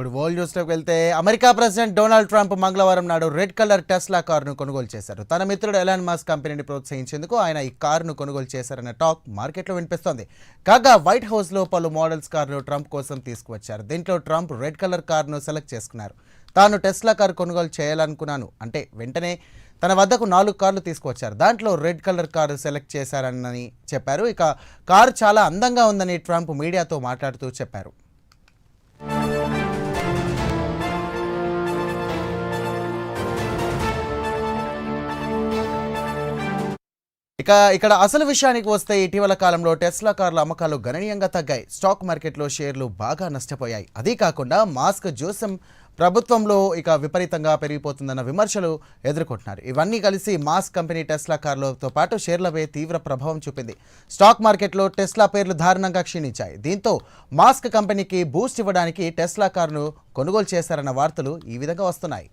ఇప్పుడు వరల్డ్ న్యూస్లోకి వెళ్తే America president Donald Trump మంగళవారం నాడు రెడ్ కలర్ టెస్లా కారును కొనుగోలు చేశారు. తన మిత్రుడు ఎలాన్ మస్క్ కంపెనీని ప్రోత్సహించేందుకు ఆయన ఈ కారును కొనుగోలు చేశారన్న టాక్ మార్కెట్లో వినిపిస్తోంది. కాగా వైట్ హౌస్లో పలు మోడల్స్ కారును ట్రంప్ కోసం తీసుకువచ్చారు. దీంట్లో ట్రంప్ రెడ్ కలర్ కారును సెలెక్ట్ చేసుకున్నారు. తాను టెస్లా కారు కొనుగోలు చేయాలనుకున్నాను అంటే వెంటనే తన వద్దకు 4 కార్లు తీసుకువచ్చారు. దాంట్లో రెడ్ కలర్ కారు సెలెక్ట్ చేశారని చెప్పారు. ఇక కారు చాలా అందంగా ఉందని ట్రంప్ మీడియాతో మాట్లాడుతూ చెప్పారు. ఇక్కడ అసలు విషయానికి వస్తే ఇటీవల కాలంలో టెస్లా కార్ల అమ్మకాలు గణనీయంగా తగ్గాయి. స్టాక్ మార్కెట్లో షేర్లు బాగా నష్టపోయాయి. అదే కాకుండా మాస్క్ జోసం ప్రభుత్వంలో విపరీతంగా పెరిగిపోతుందన్న విమర్శలు ఎదుర్కొంటున్నారు. ఇవన్నీ కలిసి మాస్క్ కంపెనీ టెస్లా కార్లతో పాటు షేర్లపై తీవ్ర ప్రభావం చూపింది. స్టాక్ మార్కెట్లో టెస్లా పేర్లు దారుణంగా క్షీణించాయి. దీంతో మాస్క్ కంపెనీకి బూస్ట్ ఇవ్వడానికి టెస్లా కారును కొనుగోలు చేశారన్న వార్తలు ఈ విధంగా వస్తున్నాయి.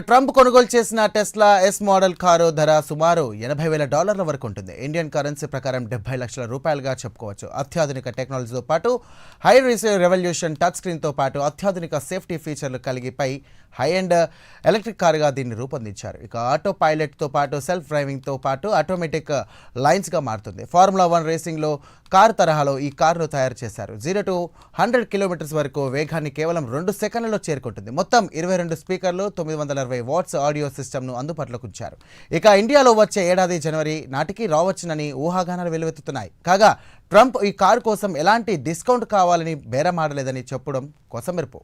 ట్రంప్ కొనుగోలు చేసిన టెస్లా ఎస్ మోడల్ కారు ధర సుమారు $80,000 వరకు ఉంటుంది. ఇండియన్ కరెన్సీ ప్రకారం 70 లక్షల రూపాయలుగా చెప్పుకోవచ్చు. అత్యాధునిక టెక్నాలజీతో పాటు హై రెవల్యూషన్ టచ్ స్క్రీన్తో పాటు అత్యాధునిక సేఫ్టీ ఫీచర్లు కలిగిపై హై అండ్ ఎలక్ట్రిక్ కారుగా దీన్ని రూపొందించారు. ఆటో పైలట్తో పాటు సెల్ఫ్ డ్రైవింగ్తో పాటు ఆటోమేటిక్ లైన్స్గా మారుతుంది. ఫార్ములా 1 రేసింగ్లో కారు తరహాలో ఈ కారును తయారు చేశారు. 0 to 100 కిలోమీటర్స్ వరకు వేగాన్ని కేవలం 2 సెకండ్లలో చేరుకుంటుంది. మొత్తం 22 స్పీకర్లు, 960 వాట్స్ ఆడియో సిస్టమ్ను అందుబాటులోకి ఉంచారు. ఇండియాలో వచ్చే ఏడాది జనవరి నాటికి రావచ్చునని ఊహాగానాలు వెలువెత్తుతున్నాయి. కాగా ట్రంప్ ఈ కారు కోసం ఎలాంటి డిస్కౌంట్ కావాలని బేరమాడలేదని చెప్పడం కొసమెరుపు.